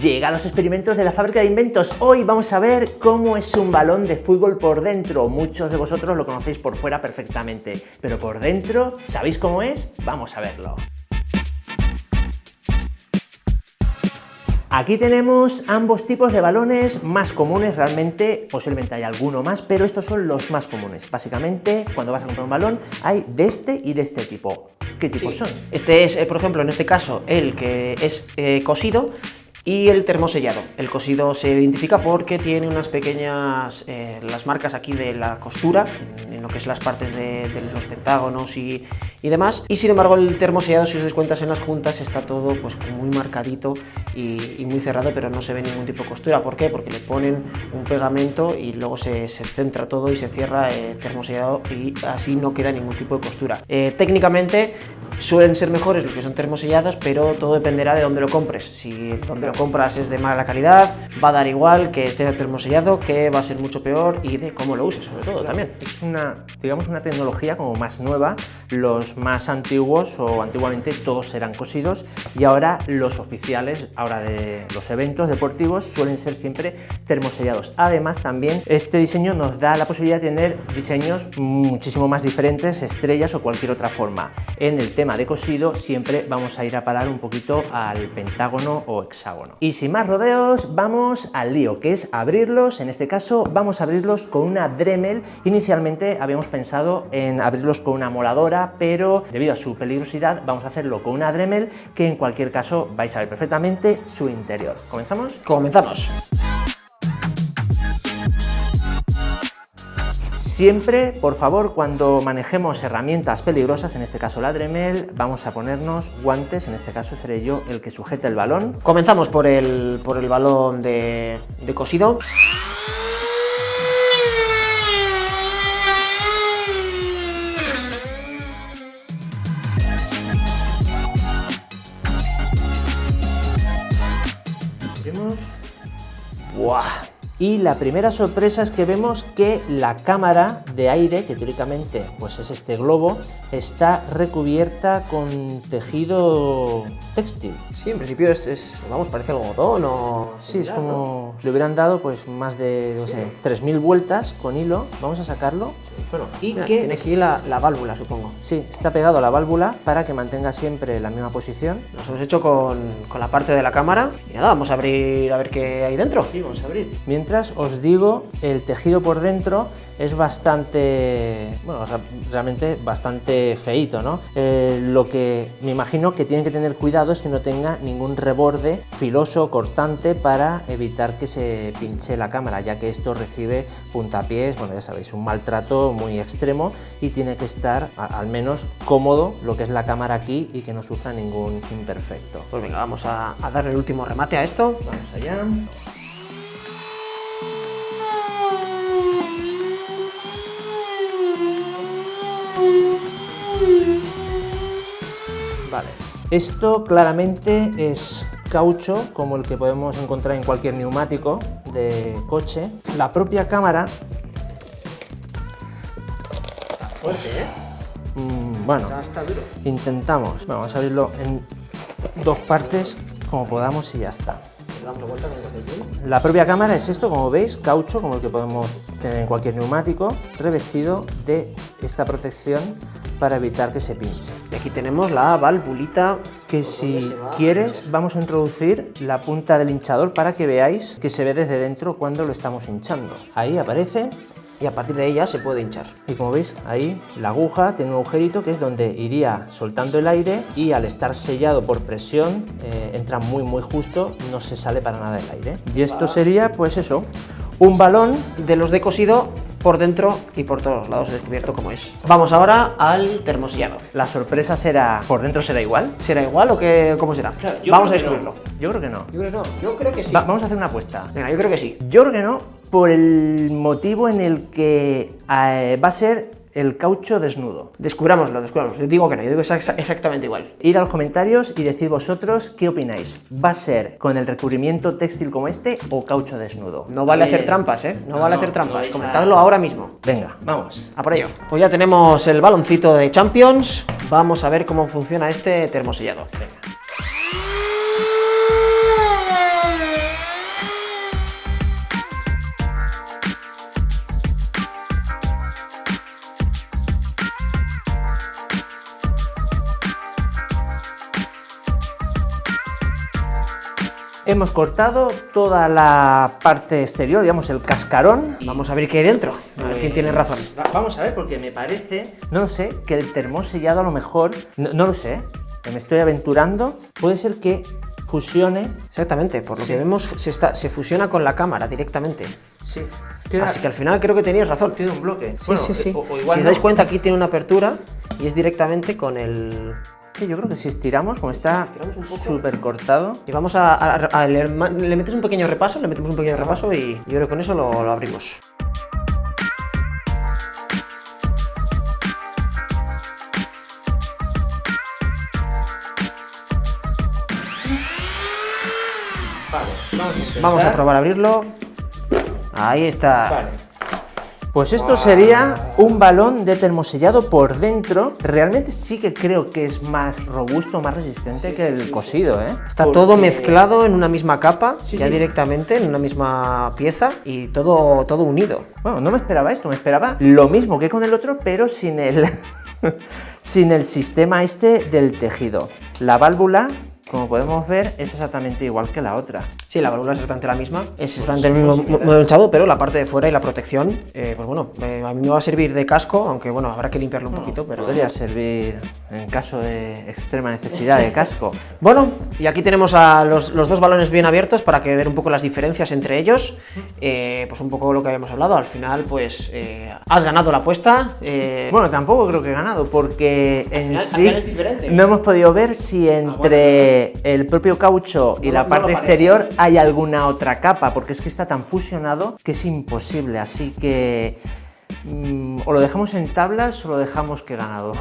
Llega a los experimentos de la fábrica de inventos. Hoy vamos a ver cómo es un balón de fútbol por dentro. Muchos de vosotros lo conocéis por fuera perfectamente, pero por dentro, ¿sabéis cómo es? Vamos a verlo. Aquí tenemos ambos tipos de balones más comunes, realmente posiblemente hay alguno más, pero estos son los más comunes. Básicamente, cuando vas a comprar un balón, hay de este y de este tipo. ¿Qué tipos son? Este es, por ejemplo, en este caso, el que es cosido y el termosellado. El cosido se identifica porque tiene unas pequeñas, las marcas aquí de la costura, en lo que es las partes de los pentágonos y demás. Y sin embargo el termosellado, si os dais cuenta en las juntas, está todo pues muy marcadito y muy cerrado, pero no se ve ningún tipo de costura. ¿Por qué? Porque le ponen un pegamento y luego se centra todo y se cierra termosellado y así no queda ningún tipo de costura. Técnicamente suelen ser mejores los que son termosellados, pero todo dependerá de dónde lo compres. Si donde lo compras es de mala calidad, va a dar igual que esté termosellado, que va a ser mucho peor, y de cómo lo uses sobre todo también. Es digamos, una tecnología como más nueva. Los más antiguos o antiguamente todos eran cosidos y ahora los oficiales, ahora de los eventos deportivos, suelen ser siempre termosellados. Además también este diseño nos da la posibilidad de tener diseños muchísimo más diferentes, estrellas o cualquier otra forma. En el tema de cosido siempre vamos a ir a parar un poquito al pentágono o hexágono. Y sin más rodeos, vamos al lío, que es abrirlos. En este caso vamos a abrirlos con una Dremel. Inicialmente habíamos pensado en abrirlos con una moladora, pero debido a su peligrosidad vamos a hacerlo con una Dremel, que en cualquier caso vais a ver perfectamente su interior. ¿Comenzamos? Comenzamos. Siempre, por favor, cuando manejemos herramientas peligrosas, en este caso la Dremel, vamos a ponernos guantes. En este caso seré yo el que sujete el balón. Comenzamos por el balón de cosido. ¡Buah! Y la primera sorpresa es que vemos que la cámara de aire, que teóricamente pues es este globo, está recubierta con tejido textil. Sí, en principio vamos, parece algodón o... Sí, es como le hubieran dado pues más de, no sé, 3000 vueltas con hilo. Vamos a sacarlo. Bueno, y mira, tiene aquí la válvula, supongo. Sí, está pegado a la válvula para que mantenga siempre la misma posición. Nos hemos hecho con la parte de la cámara y nada, vamos a abrir a ver qué hay dentro. Sí, vamos a abrir. Mientras os digo, el tejido por dentro es bastante, bueno, o sea, realmente bastante feíto, ¿no? Lo que me imagino que tienen que tener cuidado es que no tenga ningún reborde filoso, cortante, para evitar que se pinche la cámara, ya que esto recibe puntapiés, bueno, ya sabéis, un maltrato muy extremo, y tiene que estar al menos cómodo lo que es la cámara aquí y que no sufra ningún imperfecto. Pues venga, vamos a darle el último remate a esto. Vamos allá. Vale. Esto claramente es caucho, como el que podemos encontrar en cualquier neumático de coche. La propia cámara... Está fuerte, ¿eh? Bueno, está duro. Intentamos. Vamos a abrirlo en dos partes como podamos y ya está. La propia cámara es esto, como veis, caucho, como el que podemos tener en cualquier neumático, revestido de esta protección para evitar que se pinche. Y aquí tenemos la valvulita, que si quieres vamos a introducir la punta del hinchador para que veáis que se ve desde dentro cuando lo estamos hinchando. Ahí aparece. Y a partir de ella se puede hinchar. Y como veis, ahí la aguja tiene un agujerito que es donde iría soltando el aire, y al estar sellado por presión entra muy justo, no se sale para nada el aire. Y esto sería pues eso, un balón de los de cosido por dentro y por todos los lados descubierto como es. Vamos ahora al termosellado. La sorpresa será, ¿por dentro será igual? ¿Será igual o cómo será? Claro, vamos a descubrirlo. Yo creo que no. Yo creo que sí. Vamos a hacer una apuesta. Venga, yo creo que sí. Yo creo que no, por el motivo en el que va a ser el caucho desnudo. Descubrámoslo. Yo digo que no, yo digo que es exactamente igual. Ir a los comentarios y decid vosotros qué opináis. ¿Va a ser con el recubrimiento textil como este o caucho desnudo? No vale hacer trampas, ¿eh? No vale hacer trampas. Comentadlo ahora mismo. Venga, vamos. A por ello. Pues ya tenemos el baloncito de Champions. Vamos a ver cómo funciona este termosellado. Venga. Hemos cortado toda la parte exterior, digamos el cascarón. Vamos a ver qué hay dentro, a ver quién tiene razón. Vamos a ver, porque me parece, no lo sé, que el termosellado a lo mejor, no lo sé, me estoy aventurando, puede ser que fusione. Exactamente, por lo que vemos se fusiona con la cámara directamente. Sí. Así que al final creo que tenías razón. Tiene un bloque. Sí. O Si os dais cuenta, aquí tiene una apertura y es directamente con el... Sí, yo creo que si estiramos, como está súper cortado. Y vamos le metes un pequeño repaso, le metemos un pequeño repaso y yo creo que con eso lo abrimos. Vamos a probar a abrirlo. Ahí está. Vale. Pues esto sería un balón de termosellado por dentro. Realmente sí que creo que es más robusto, más resistente que el cosido, ¿eh? Está todo mezclado en una misma capa, directamente, en una misma pieza y todo unido. Bueno, no me esperaba esto, me esperaba lo mismo que con el otro, pero sin el, sin el sistema este del tejido. La válvula, como podemos ver, es exactamente igual que la otra. Sí, la válvula es exactamente la misma, es exactamente el mismo modelo hinchado, pero la parte de fuera y la protección, pues bueno, a mí me va a servir de casco, aunque bueno, habrá que limpiarlo un poquito, pero... Podría servir en caso de extrema necesidad de casco. Bueno, y aquí tenemos a los dos balones bien abiertos para que ver un poco las diferencias entre ellos, pues un poco lo que habíamos hablado, al final pues has ganado la apuesta. Bueno, tampoco creo que he ganado, porque en sí es diferente. no hemos podido ver si entre el propio caucho y la parte exterior hay alguna otra capa, porque es que está tan fusionado que es imposible, así que o lo dejamos en tablas o lo dejamos que ganado.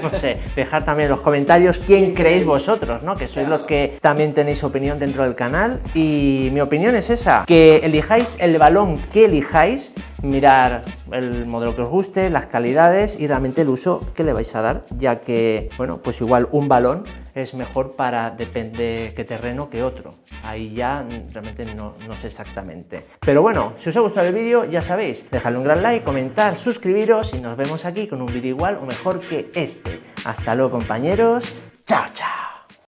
No sé, dejar también en los comentarios quién creéis vosotros, ¿no? Que sois los que también tenéis opinión dentro del canal, y mi opinión es esa, que elijáis el balón que elijáis, mirar el modelo que os guste, las calidades y realmente el uso que le vais a dar, ya que, bueno, pues igual un balón es mejor para depende qué terreno que otro. Ahí ya realmente no sé exactamente. Pero bueno, si os ha gustado el vídeo, ya sabéis, dejadle un gran like, comentar, suscribiros y nos vemos aquí con un vídeo igual o mejor que este. Hasta luego, compañeros. Chao, chao.